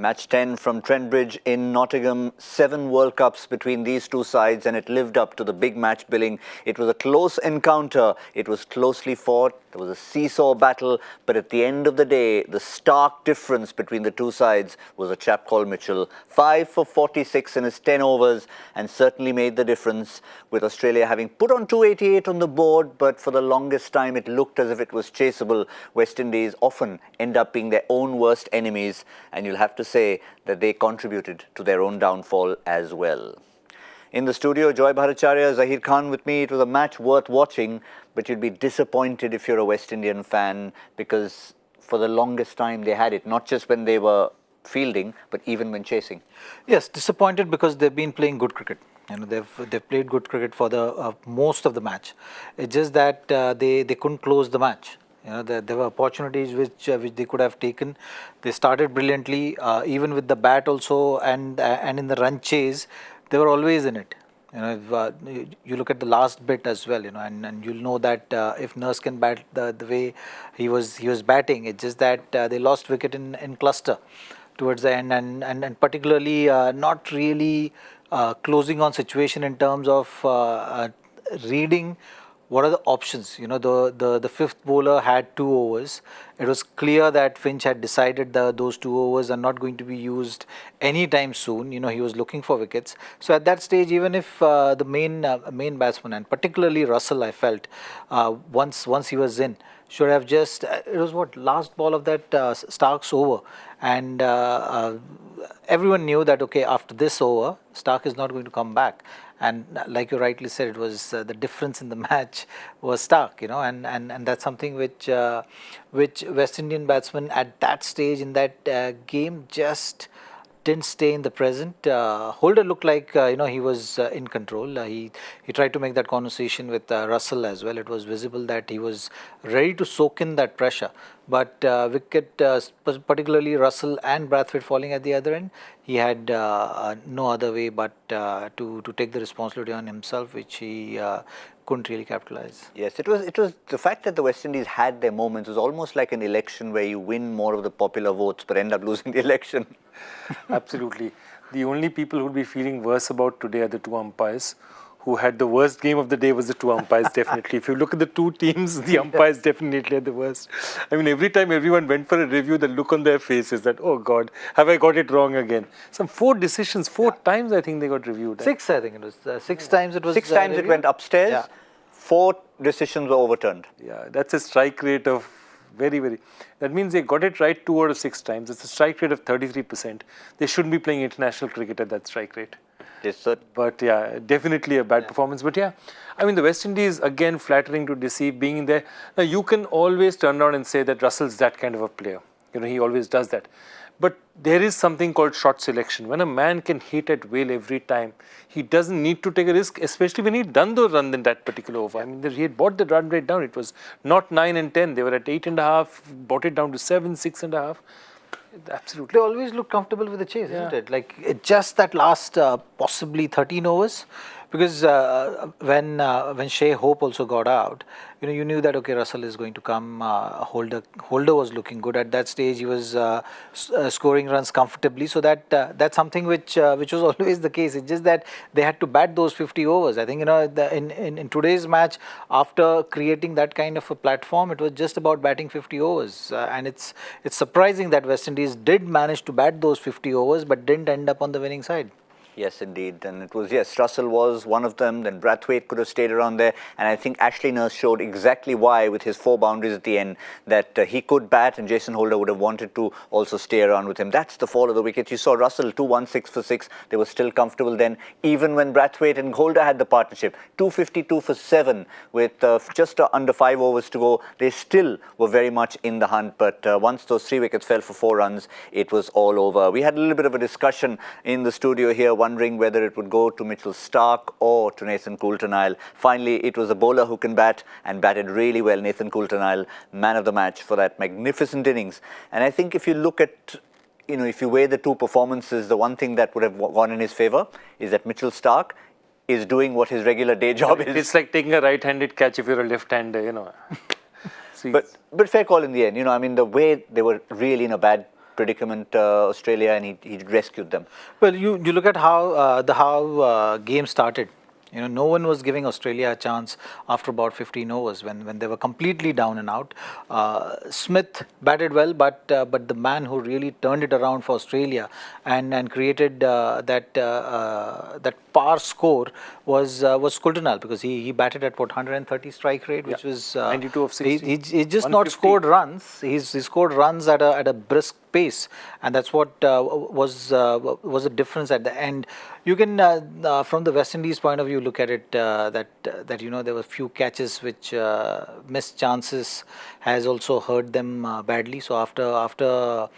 Match 10 from Trent Bridge in Nottingham. 7 World Cups between these two sides, and it lived up to the big match billing. It was a close encounter. It was closely fought. There was a seesaw battle. But at the end of the day, the stark difference between the two sides was a chap called Mitchell. 5 for 46 in his 10 overs, and certainly made the difference, with Australia having put on 288 on the board. But for the longest time, it looked as if it was chaseable. West Indies often end up being their own worst enemies, and you'll have to say that they contributed to their own downfall as well. In the studio, Joy Bhattacharjya, Zaheer Khan with me. It was a match worth watching, but you'd be disappointed if you're a West Indian fan, because for the longest time they had it, not just when they were fielding, but even when chasing. Yes, disappointed because they've been playing good cricket. You know, they've played good cricket for the most of the match. It's just that they couldn't close the match. You know, there were opportunities which they could have taken. They started brilliantly, even with the bat also, and in the run chase, they were always in it. You know, if, you look at the last bit as well, you know, and you'll know that if Nurse can bat the way he was batting, it's just that they lost wicket in cluster towards the end, and particularly not really closing on situation in terms of reading what are the options. You know, the fifth bowler had 2 overs. It was clear that Finch had decided those 2 overs are not going to be used anytime soon. You know, he was looking for wickets. So at that stage, even if the main batsman, and particularly Russell, I felt once he was in, should have just, it was what, last ball of that Starc's over, and everyone knew that, okay, after this over, Starc is not going to come back. And like you rightly said, it was the difference in the match was Starc, you know, and that's something which West Indian batsmen at that stage in that game just didn't stay in the present. Holder looked like you know, he was in control. He tried to make that conversation with Russell as well. It was visible that he was ready to soak in that pressure. But wicket, particularly Russell and Brathwaite falling at the other end, he had no other way but to take the responsibility on himself, which he couldn't really capitalize. Yes, it was the fact that the West Indies had their moments. It was almost like an election where you win more of the popular votes but end up losing the election. Absolutely. The only people who would be feeling worse about today are the 2 umpires. Who had the worst game of the day was the 2 umpires, definitely. If you look at the 2 teams, the umpires definitely had the worst. I mean, every time everyone went for a review, the look on their faces that, oh God, have I got it wrong again? Some 4 decisions, 4 times I think they got reviewed. 6, I think it was. 6 times it was. 6 times it went upstairs. Yeah. 4 decisions were overturned. Yeah, that's a strike rate of very. That means they got it right 2 out of 6 times. It's a strike rate of 33%. They shouldn't be playing international cricket at that strike rate. But yeah, definitely a bad performance. But yeah, I mean, the West Indies, again, flattering to deceive, being in there. Now, you can always turn around and say that Russell's that kind of a player. You know, he always does that. But there is something called shot selection. When a man can hit at will every time, he doesn't need to take a risk, especially when he'd done the run in that particular over. I mean, he had brought the run rate down. It was not 9 and 10. They were at 8.5, brought it down to 7, 6.5. Absolutely. They always look comfortable with the chase, isn't it? Like, it just that last possibly 13 overs, because when Shea Hope also got out, you know, you knew that, okay, Russell is going to come. Holder was looking good at that stage. He was scoring runs comfortably. So that's something which was always the case. It's just that they had to bat those 50 overs. I think, you know, in today's match, after creating that kind of a platform, it was just about batting 50 overs. And it's surprising that West Indies did manage to bat those 50 overs, but didn't end up on the winning side. Yes, indeed. And it was, yes, Russell was one of them. Then Brathwaite could have stayed around there. And I think Ashley Nurse showed exactly why, with his 4 boundaries at the end, that he could bat, and Jason Holder would have wanted to also stay around with him. That's the fall of the wicket. You saw Russell 2-1-6 for 6. They were still comfortable then, even when Brathwaite and Holder had the partnership. 252 for 7 with just under 5 overs to go. They still were very much in the hunt. But once those 3 wickets fell for 4 runs, it was all over. We had a little bit of a discussion in the studio here, wondering whether it would go to Mitchell Starc or to Nathan Coulter-Nile. Finally, it was a bowler who can bat, and batted really well. Nathan Coulter-Nile, man of the match for that magnificent innings. And I think if you look at, you know, if you weigh the 2 performances, the one thing that would have gone in his favour is that Mitchell Starc is doing what his regular day job is. It's like taking a right-handed catch if you're a left-hander, you know. But fair call in the end. You know, I mean, the way they were really in a bad predicament, Australia, and he rescued them. Well, you look at how the game started. No one was giving Australia a chance after about 15 overs when they were completely down and out. Smith batted well, but the man who really turned it around for Australia and created that par score was Coulter-Nile, because he batted at 130 strike rate, which was 92 of 60. He just not scored runs. He scored runs at a brisk pace, and that's what was the difference at the end. You can, from the West Indies point of view, look at it that there were few catches which missed chances has also hurt them badly. So after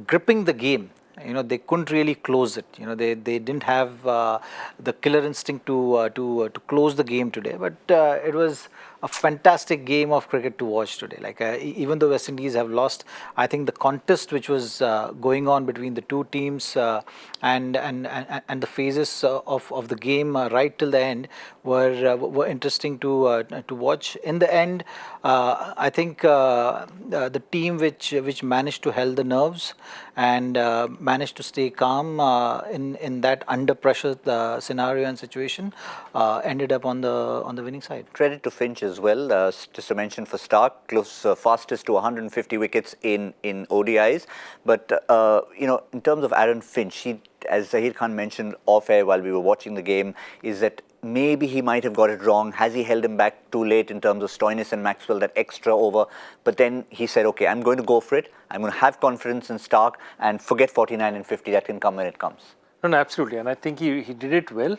gripping the game, they couldn't really close it. They didn't have the killer instinct to close the game today. But it was a fantastic game of cricket to watch today. Like even though West Indies have lost, I think the contest which was going on between the two teams and the phases of the game right till the end were interesting to watch. In the end, I think the team which managed to hold the nerves and managed to stay calm in that under pressure scenario and situation ended up on the winning side. Credit to Finch as well. Just to mention for Starc, close fastest to 150 wickets in ODIs. But in terms of Aaron Finch, as Zaheer Khan mentioned off air while we were watching the game, is that maybe he might have got it wrong. Has he held him back too late in terms of Stoinis and Maxwell, that extra over? But then he said, okay, I'm going to go for it. I'm going to have confidence in Starc and forget 49 and 50. That can come when it comes. No, absolutely. And I think he did it well.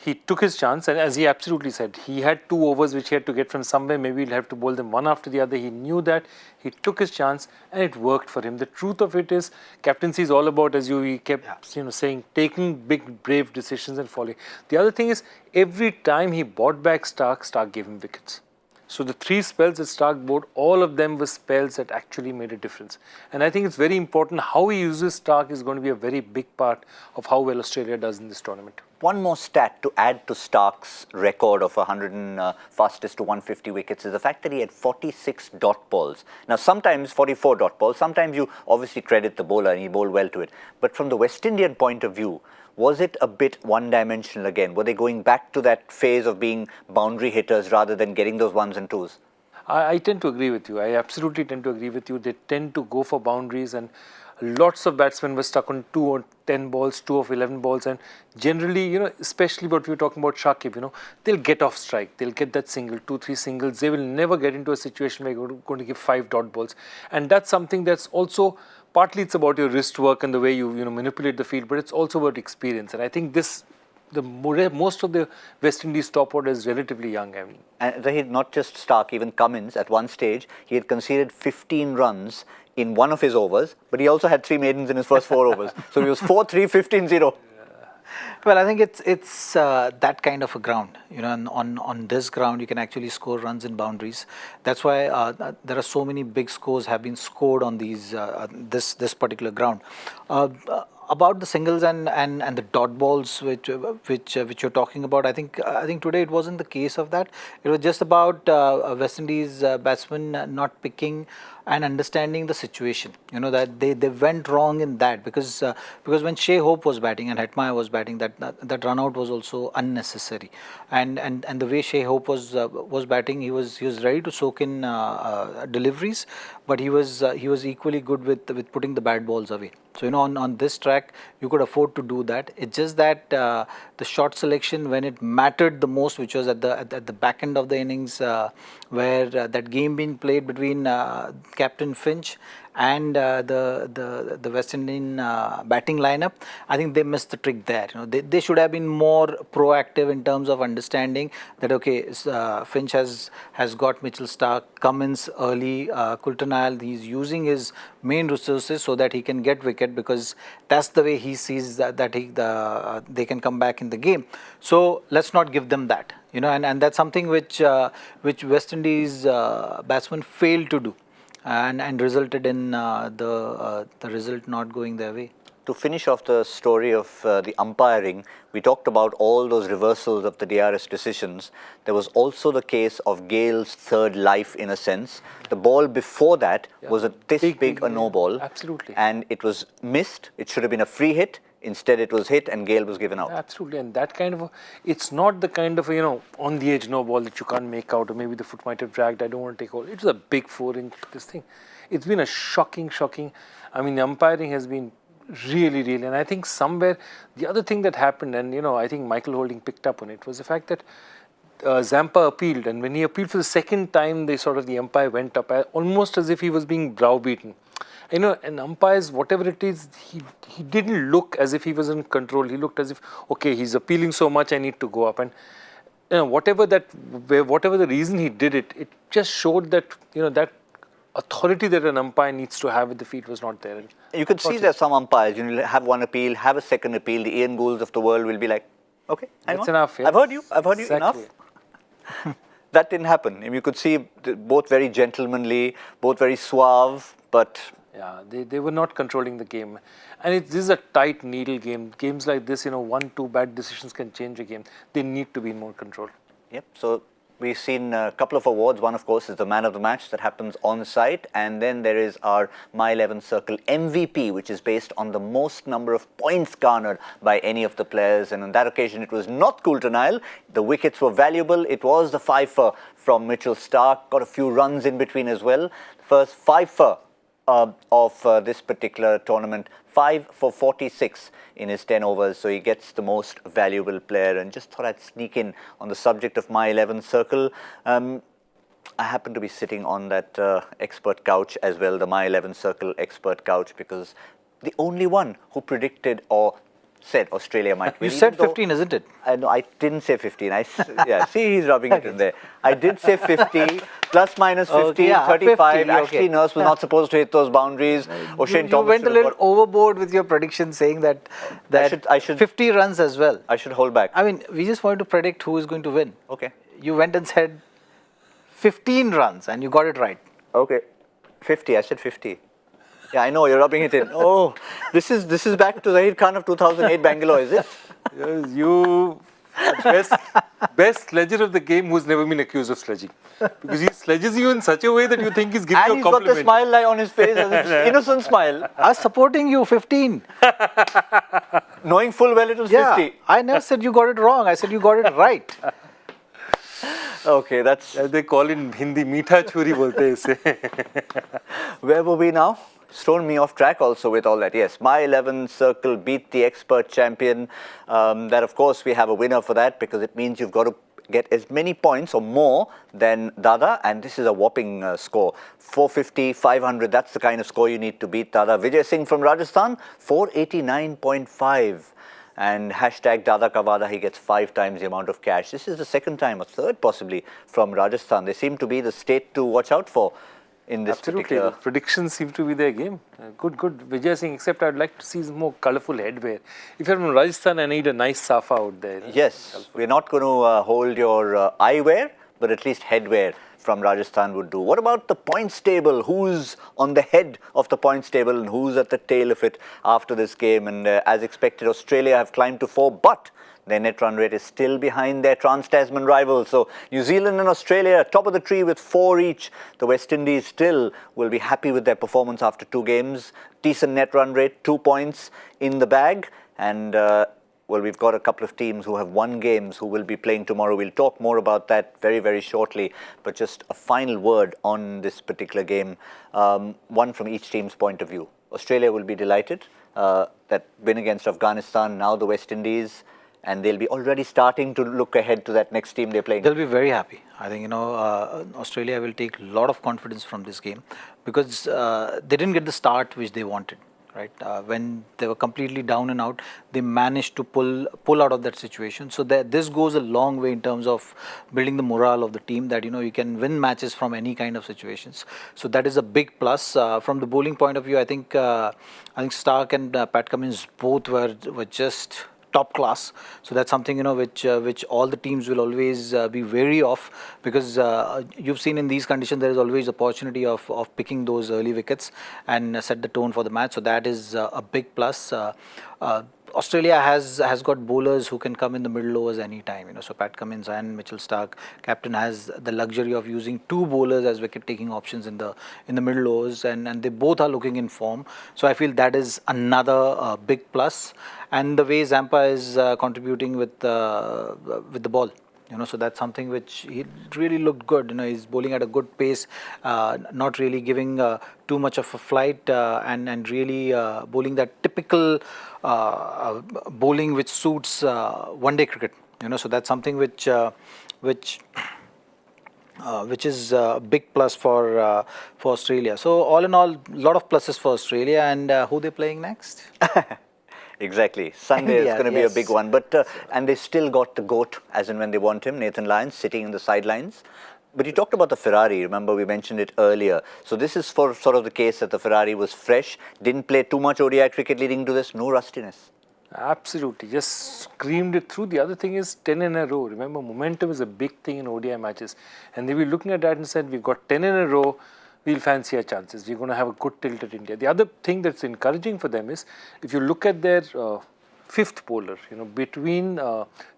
He took his chance, and as he absolutely said, he had 2 overs which he had to get from somewhere. Maybe he'll have to bowl them one after the other. He knew that. He took his chance, and it worked for him. The truth of it is, captaincy is all about, as you kept saying, taking big, brave decisions and following. The other thing is, every time he brought back Starc gave him wickets. So the 3 spells that Starc bowled, all of them were spells that actually made a difference. And I think it's very important how he uses Starc is going to be a very big part of how well Australia does in this tournament. One more stat to add to Starc's record of 100 fastest to 150 wickets is the fact that he had 46 dot balls. Now, sometimes 44 dot balls, sometimes you obviously credit the bowler and he bowled well to it. But from the West Indian point of view, was it a bit one-dimensional again? Were they going back to that phase of being boundary hitters rather than getting those 1s and 2s? I tend to agree with you. I absolutely tend to agree with you. They tend to go for boundaries, and lots of batsmen were stuck on 2 or 10 balls, 2 of 11 balls, and generally, especially what we were talking about Shakib, they'll get off strike. They'll get that single, 2, 3 singles. They will never get into a situation where you're going to give 5 dot balls. And that's something that's also, partly it's about your wrist work and the way you manipulate the field, but it's also about experience. And I think most of the West Indies top order is relatively young. I mean. And Zaheer, not just Starc, even Cummins at one stage, he had conceded 15 runs in one of his overs, but he also had 3 maidens in his first 4 overs. So he was 4-3, 15-0. Well, I think it's that kind of a ground. On this ground, you can actually score runs in boundaries. That's why there are so many big scores have been scored on this particular ground. About the singles and the dot balls which you're talking about, I think today it wasn't the case of that. It was just about West Indies batsmen not picking and understanding the situation. That they went wrong in that because when Shea Hope was batting and Hetmyer was batting, that run out was also unnecessary. And the way Shea Hope was batting, he was ready to soak in deliveries, but he was equally good with putting the bad balls away. So on this track you could afford to do that. It's just that the shot selection when it mattered the most, which was at the back end of the innings, where that game being played between Captain Finch and the West Indian batting lineup, I think they missed the trick there. They should have been more proactive in terms of understanding that Finch has got Mitchell Starc, Cummins early, Coulter-Nile, he's using his main resources so that he can get wicket, because that's the way he sees that they can come back in the game. So let's not give them that. And that's something which West Indies batsmen failed to do. And resulted in the result not going their way. to finish off the story of the umpiring, we talked about all those reversals of the DRS decisions. There was also the case of Gale's third life, in a sense. The ball before that was this big a no ball. Absolutely. And it was missed. It should have been a free hit. Instead, it was hit and Gale was given out. Absolutely. And that kind of, it's not the kind of, on the edge no ball that you can't make out, or maybe the foot might have dragged. I don't want to take hold. It was a big 4-inch, this thing. It's been a shocking. I mean, the umpiring has been really, and I think somewhere, the other thing that happened, and I think Michael Holding picked up on it, was the fact that Zampa appealed, and when he appealed for the second time, the umpire went up, almost as if he was being browbeaten. And umpires, whatever it is, he didn't look as if he was in control. He looked as if, okay, he's appealing so much, I need to go up. And whatever the reason he did it, it just showed that that authority that an umpire needs to have with the feet was not there. You can see there's some umpires, have one appeal, have a second appeal. The Ian Goulds of the world will be like, okay, that's enough. Yeah. I've heard you, exactly. Enough. That didn't happen. You could see both very gentlemanly, both very suave, but... Yeah, they were not controlling the game. And this is a tight needle game. Games like this, 1-2 bad decisions can change a game. They need to be in more control. Yep, so we've seen a couple of awards. One, of course, is the man of the match that happens on site. And then there is our My 11 Circle MVP, which is based on the most number of points garnered by any of the players. And on that occasion, it was not Coulter-Nile. The wickets were valuable. It was the 5-for from Mitchell Starc. Got a few runs in between as well. First 5-for of this particular tournament, 5 for 46 in his 10 overs, so he gets the most valuable player. And just thought I'd sneak in on the subject of My 11 Circle. I happen to be sitting on that expert couch as well, the My 11 Circle expert couch, because the only one who predicted or said Australia might win. You said 15, isn't it? No, I didn't say 15. Yeah, see, he's rubbing it in there. I did say 50, plus minus 15, yeah, 35. 50, Ashley okay. Nurse was not supposed to hit those boundaries. O'Shane You Thomas went a little overboard with your prediction, saying that I should 50 runs as well. I should hold back. I mean, we just wanted to predict who is going to win. Okay. You went and said 15 runs, and you got it right. Okay. 50. I said 50. Yeah, I know, you're rubbing it in. Oh, this is back to Zaheer Khan of 2008 Bangalore, is it? Yes, you best sledger of the game who's never been accused of sledging. Because he sledges you in such a way that you think he's giving you a compliment. And he's got the smile on his face, innocent smile. I was supporting you, 15. Knowing full well it was 50. I never said you got it wrong. I said you got it right. Okay, that's... As they call in Hindi, meetha churi bolte ise. Where were we now? It's thrown me off track also with all that. Yes, My 11 Circle beat the expert champion. That, of course, we have a winner for that, because it means you've got to get as many points or more than Dada, and this is a whopping score. 450, 500, that's the kind of score you need to beat Dada. Vijay Singh from Rajasthan, 489.5. And hashtag Dada Ka Vada, he gets 5 times the amount of cash. This is the second time, or third possibly, from Rajasthan. They seem to be the state to watch out for in this particular... The predictions seem to be their game. Good. Vijay Singh, except I'd like to see some more colourful headwear. If you're from Rajasthan, I need a nice safa out there. Yes, we're not going to hold your eyewear, but at least headwear from Rajasthan would do. What about the points table? Who's on the head of the points table and who's at the tail of it after this game? And as expected, Australia have climbed to 4, but their net run rate is still behind their Trans-Tasman rivals. So New Zealand and Australia top of the tree with 4 each. The West Indies still will be happy with their performance after 2 games. Decent net run rate, 2 points in the bag. And well, we've got a couple of teams who have won games who will be playing tomorrow. We'll talk more about that very, very shortly. But just a final word on this particular game, one from each team's point of view. Australia will be delighted that win against Afghanistan, now the West Indies, and they'll be already starting to look ahead to that next team they're playing. They'll be very happy. I think, Australia will take a lot of confidence from this game, because they didn't get the start which they wanted. Right, when they were completely down and out, they managed to pull out of that situation. So this goes a long way in terms of building the morale of the team, that you can win matches from any kind of situations. So that is a big plus. From the bowling point of view, I think Starc and Pat Cummins both were just top class. So that's something, which all the teams will always be wary of, because you've seen in these conditions there is always opportunity of picking those early wickets and set the tone for the match. So that is a big plus. Australia has got bowlers who can come in the middle overs anytime. So Pat Cummins and Mitchell Starc, captain, has the luxury of using two bowlers as wicket-taking options in the middle overs, and they both are looking in form. So I feel that is another big plus, and the way Zampa is contributing with the ball. So that's something which he really looked good. He's bowling at a good pace, not really giving too much of a flight, and really bowling that typical bowling which suits one-day cricket. So that's something which is a big plus for Australia. So all in all, a lot of pluses for Australia. And who they're playing next? Exactly. Sunday is going to be a yes. big one. But and they still got the GOAT, as in when they want him, Nathan Lyons, sitting in the sidelines. But you talked about the Ferrari. Remember, we mentioned it earlier. So this is for sort of the case that the Ferrari was fresh, didn't play too much ODI cricket leading to this, no rustiness. Absolutely. Just screamed it through. The other thing is 10 in a row. Remember, momentum is a big thing in ODI matches. And they were looking at that and said, we've got 10 in a row. We'll fancy our chances. We're going to have a good tilt at India. The other thing that's encouraging for them is, if you look at their fifth bowler, between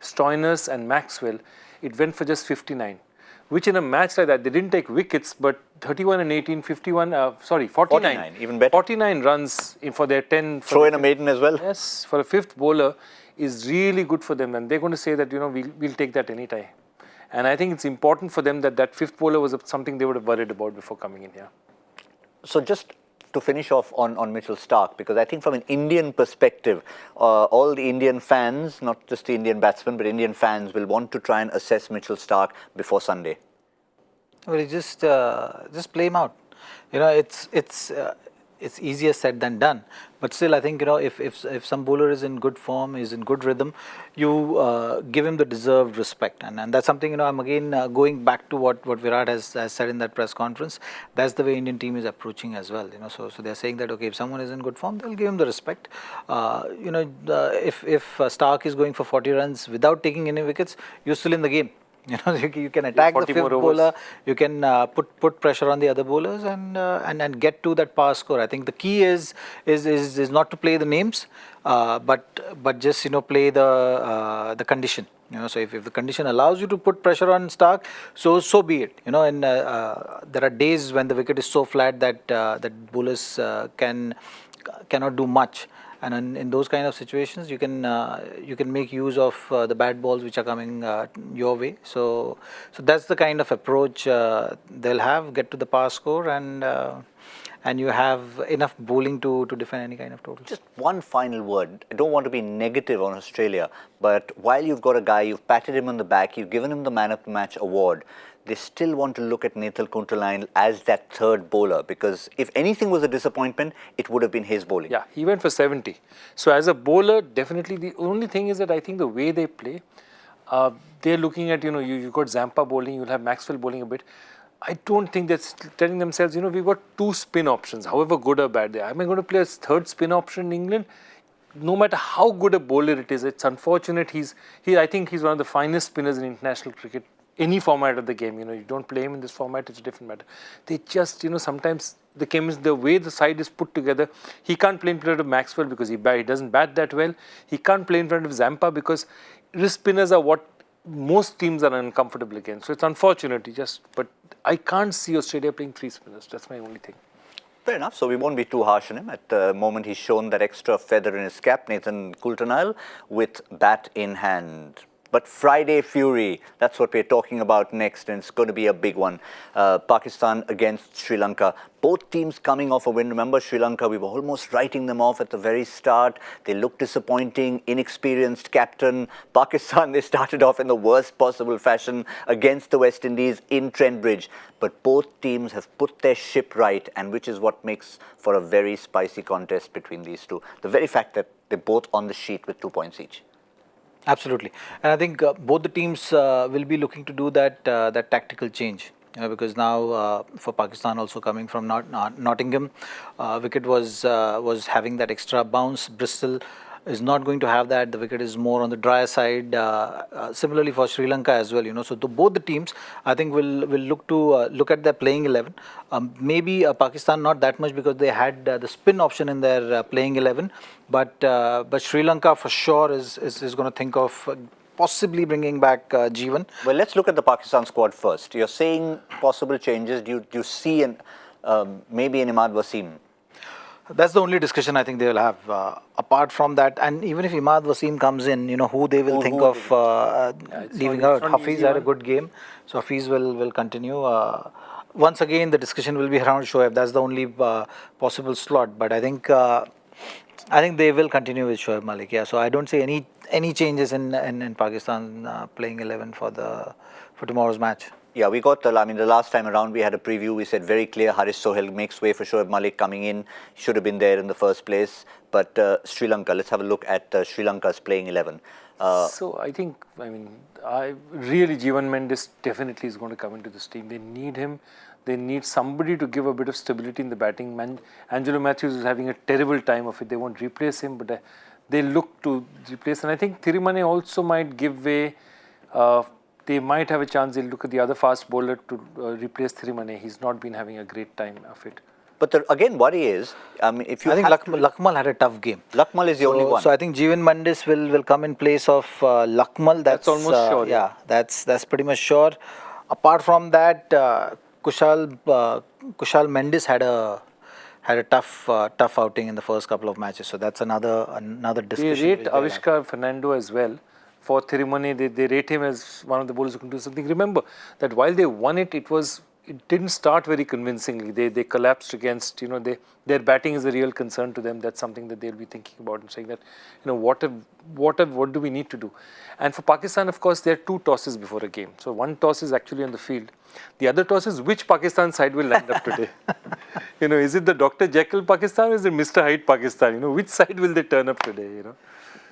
Stoinis and Maxwell, it went for just 59. Which in a match like that, they didn't take wickets, but 31 and 18, 49. 49, even better. 49 runs for their 10. Throw in a maiden as well. Yes, for a fifth bowler is really good for them. And they're going to say that, we'll take that anytime. And I think it's important for them that fifth bowler was something they would have worried about before coming in here. So just to finish off on Mitchell Starc, because I think from an Indian perspective, all the Indian fans, not just the Indian batsmen, but Indian fans will want to try and assess Mitchell Starc before Sunday. Well, you just play him out. It's easier said than done. But still, I think, if some bowler is in good form, is in good rhythm, you give him the deserved respect. And that's something, I'm again going back to what Virat has said in that press conference. That's the way Indian team is approaching as well. So they're saying that, okay, if someone is in good form, they'll give him the respect. If Starc is going for 40 runs without taking any wickets, you're still in the game. You can attack the fifth bowler, you can put pressure on the other bowlers and get to that power score. I think the key is not to play the names, but just play the condition. So if the condition allows you to put pressure on Starc, so be it. And there are days when the wicket is so flat that bowlers cannot do much. And in those kind of situations, you can make use of the bad balls which are coming your way. So that's the kind of approach they'll have. Get to the power score, and you have enough bowling to defend any kind of total. Just one final word. I don't want to be negative on Australia, but while you've got a guy, you've patted him on the back, you've given him the Man of the Match award, they still want to look at Nathan Coulter-Nile as that third bowler, because if anything was a disappointment, it would have been his bowling. Yeah, he went for 70. So as a bowler, definitely the only thing is that I think the way they play, they're looking at, you've got Zampa bowling, you'll have Maxwell bowling a bit. I don't think they're telling themselves, we've got two spin options, however good or bad they are. Am I going to play a third spin option in England? No matter how good a bowler it is, it's unfortunate. I think he's one of the finest spinners in international cricket. Any format of the game, you don't play him in this format, it's a different matter. They just, sometimes the way the side is put together, he can't play in front of Maxwell because he doesn't bat that well. He can't play in front of Zampa because wrist spinners are what most teams are uncomfortable against. So it's unfortunate, but I can't see Australia playing three spinners. That's my only thing. Fair enough. So we won't be too harsh on him. At the moment, he's shown that extra feather in his cap, Nathan Coulter-Nile, with bat in hand. But Friday Fury, that's what we're talking about next, and it's going to be a big one. Pakistan against Sri Lanka. Both teams coming off a win. Remember, Sri Lanka, we were almost writing them off at the very start. They looked disappointing, inexperienced captain. Pakistan, they started off in the worst possible fashion against the West Indies in Trent Bridge. But both teams have put their ship right, and which is what makes for a very spicy contest between these two. The very fact that they're both on the sheet with 2 points each. Absolutely, and I think both the teams will be looking to do that tactical change. Because now for Pakistan also coming from Nottingham, wicket was having that extra bounce. Bristol, is not going to have that. The wicket is more on the drier side. Similarly for Sri Lanka as well, so both the teams, I think, will look at their playing 11. Maybe Pakistan not that much because they had the spin option in their playing 11, but Sri Lanka for sure is going to think of possibly bringing back Jeevan. Well, let's look at the Pakistan squad first. You're saying possible changes. Do you see maybe an Imad Wasim? That's the only discussion I think they will have. Apart from that, and even if Imad Wasim comes in, who they will think of leaving out. Hafiz had a good game, so Hafiz will continue. Once again, the discussion will be around Shoaib. That's the only possible slot. But I think they will continue with Shoaib Malik. Yeah, so I don't see any changes in Pakistan playing 11 for tomorrow's match. Yeah, we got the last time around we had a preview. We said very clear Haris Sohail makes way for Shoaib Malik coming in. Should have been there in the first place. But Sri Lanka, let's have a look at Sri Lanka's playing 11. So I think, really Jeevan Mendes definitely is going to come into this team. They need him. They need somebody to give a bit of stability in the batting. Angelo Matthews is having a terrible time of it. They won't replace him, but they look to replace. And I think Thirimane also might give way. They might have a chance. They'll look at the other fast bowler to replace Thirimane. He's not been having a great time of it. But the worry is, if you I think Lakmal had a tough game. Lakmal is the only one. So I think Jeevan Mendes will come in place of Lakmal. That's almost sure. Yeah, that's pretty much sure. Apart from that, Kushal Mendes had a tough outing in the first couple of matches. So that's another discussion. They rate Avishkar Fernando as well. For Thirimane, they rate him as one of the bowlers who can do something. Remember that while they won it, it didn't start very convincingly. They collapsed against, their batting is a real concern to them. That's something that they'll be thinking about and saying that, what do we need to do? And for Pakistan, of course, there are 2 tosses before a game. So one toss is actually on the field. The other toss is which Pakistan side will land up today. Is it the Dr. Jekyll Pakistan or is it Mr. Hyde Pakistan? Which side will they turn up today?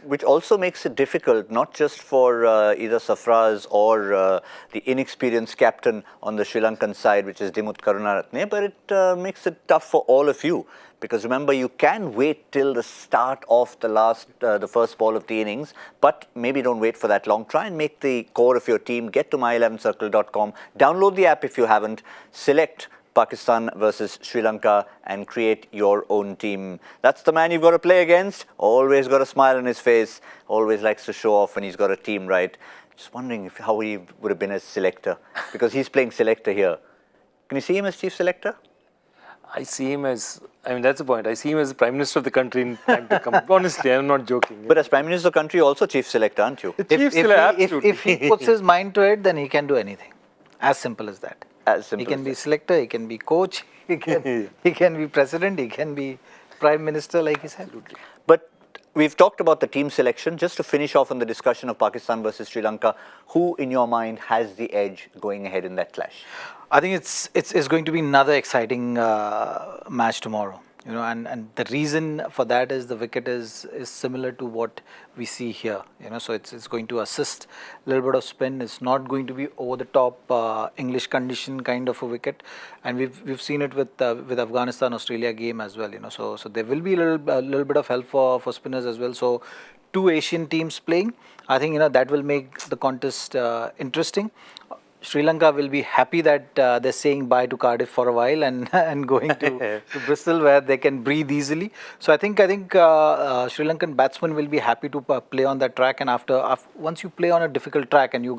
Which also makes it difficult, not just for either Safraz or the inexperienced captain on the Sri Lankan side, which is Dimuth Karunaratne, but it makes it tough for all of you. Because remember, you can wait till the start of the first ball of the innings, but maybe don't wait for that long. Try and make the core of your team. Get to my11circle.com. Download the app if you haven't. Select Pakistan versus Sri Lanka and create your own team. That's the man you've got to play against. Always got a smile on his face. Always likes to show off when he's got a team right. Just wondering how he would have been as selector, because he's playing selector here. Can you see him as chief selector? I see him as, that's the point. I see him as the Prime Minister of the country in time to come. Honestly, I'm not joking. But as Prime Minister of the country, also chief selector, aren't you? If he puts his mind to it, then he can do anything. As simple as that. He can be selector, he can be coach, he can be president, he can be prime minister, like he said. Absolutely. But we've talked about the team selection. Just to finish off on the discussion of Pakistan versus Sri Lanka, who in your mind has the edge going ahead in that clash? I think it's going to be another exciting match tomorrow. And the reason for that is the wicket is similar to what we see here. So it's going to assist a little bit of spin. It's not going to be over the top English condition kind of a wicket, and we've seen it with Afghanistan Australia game as well. So there will be a little bit of help for spinners as well. So 2 Asian teams playing. I think that will make the contest interesting. Sri Lanka will be happy that they're saying bye to Cardiff for a while and going to Bristol where they can breathe easily. So I think Sri Lankan batsmen will be happy to play on that track. And after once you play on a difficult track and you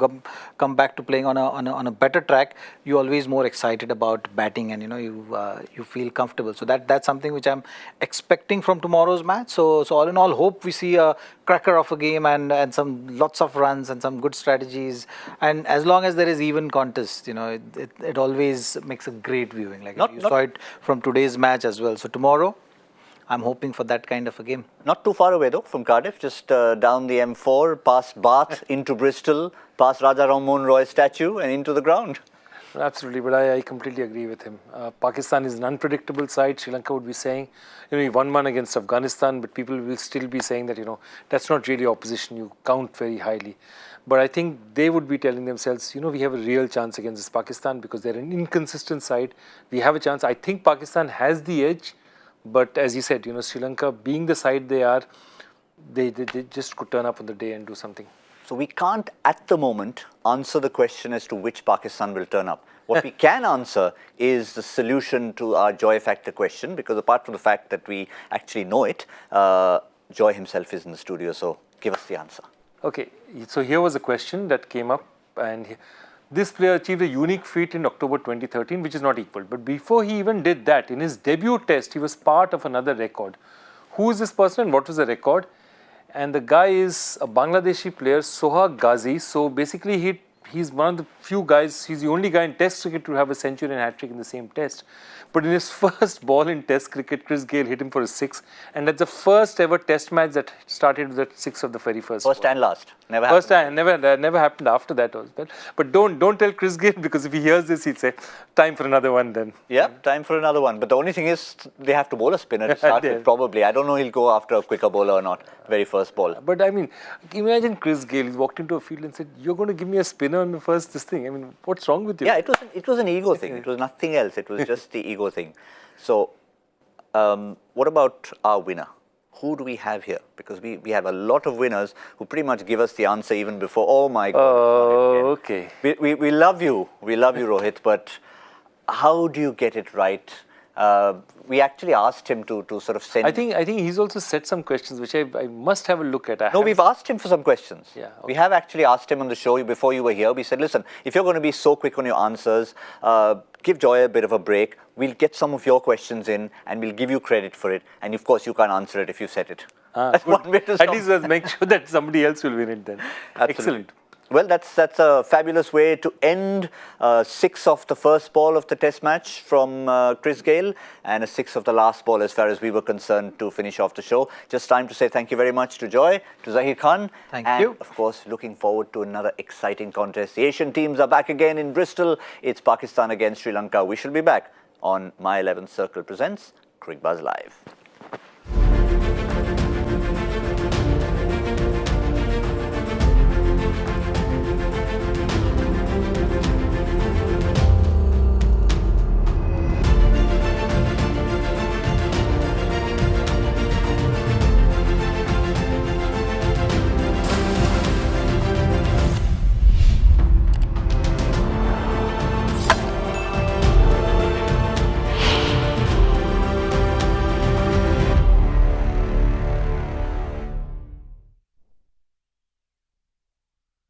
come back to playing on a better track, you're always more excited about batting and you feel comfortable. So that's something which I'm expecting from tomorrow's match. So all in all, hope we see a cracker of a game and some lots of runs and some good strategies. And as long as there is even contest, it always makes a great viewing. Like you saw it from today's match as well. So tomorrow, I'm hoping for that kind of a game. Not too far away though from Cardiff, just down the M4, past Bath, into Bristol, past Raja Ram Mohan Roy statue and into the ground. Absolutely, but I completely agree with him. Pakistan is an unpredictable side. Sri Lanka would be saying, he won one against Afghanistan, but people will still be saying that, that's not really opposition. You count very highly. But I think they would be telling themselves, we have a real chance against this Pakistan because they're an inconsistent side. We have a chance. I think Pakistan has the edge, but as you said, Sri Lanka being the side they are, they just could turn up on the day and do something. So we can't at the moment answer the question as to which Pakistan will turn up. What we can answer is the solution to our joy factor question, because apart from the fact that we actually know it, Joy himself is in the studio, so give us the answer. Okay, so here was a question that came up, and this player achieved a unique feat in October 2013, which is not equal. But before he even did that, in his debut test, he was part of another record. Who is this person and what was the record? And the guy is a Bangladeshi player, Sohag Ghazi. So basically, he's one of the few guys, he's the only guy in Test cricket to have a century and hat-trick in the same test. But in his first ball in Test cricket, Chris Gayle hit him for a 6. And that's the first ever Test match that started with that 6 of the very first First ball. and last. Never First happened. time, never happened after that as well. But don't tell Chris Gayle, because if he hears this, he'd say, time for another one then. Yeah, time for another one. But the only thing is, they have to bowl a spinner to start with, probably. I don't know he'll go after a quicker bowler or not, very first ball. But I mean, imagine Chris Gayle, he walked into a field and said, you're going to give me a spinner on the first this thing. I mean, what's wrong with you? Yeah, it was an ego thing. It was nothing else. It was just the ego thing. So, what about our winner? Who do we have here? Because we have a lot of winners who pretty much give us the answer even before. Oh my God. Oh, okay. We love you. We love you, Rohit. But how do you get it right? We actually asked him to sort of send. I think he's also set some questions which I must have a look at. No, we've asked him for some questions. Yeah, okay. We have actually asked him on the show before you were here. We said, listen, if you're going to be so quick on your answers, give Joy a bit of a break. We'll get some of your questions in and we'll give you credit for it. And of course, you can't answer it if you said it. That's one way to stop. At least let's make sure that somebody else will win it then. Absolutely. Excellent. Well, that's a fabulous way to end 6 of the first ball of the test match from Chris Gayle and a 6 of the last ball as far as we were concerned to finish off the show. Just time to say thank you very much to Joy, to Zaheer Khan. Thank you. And of course, looking forward to another exciting contest. The Asian teams are back again in Bristol. It's Pakistan against Sri Lanka. We shall be back on My 11th Circle presents Cricbuzz Live.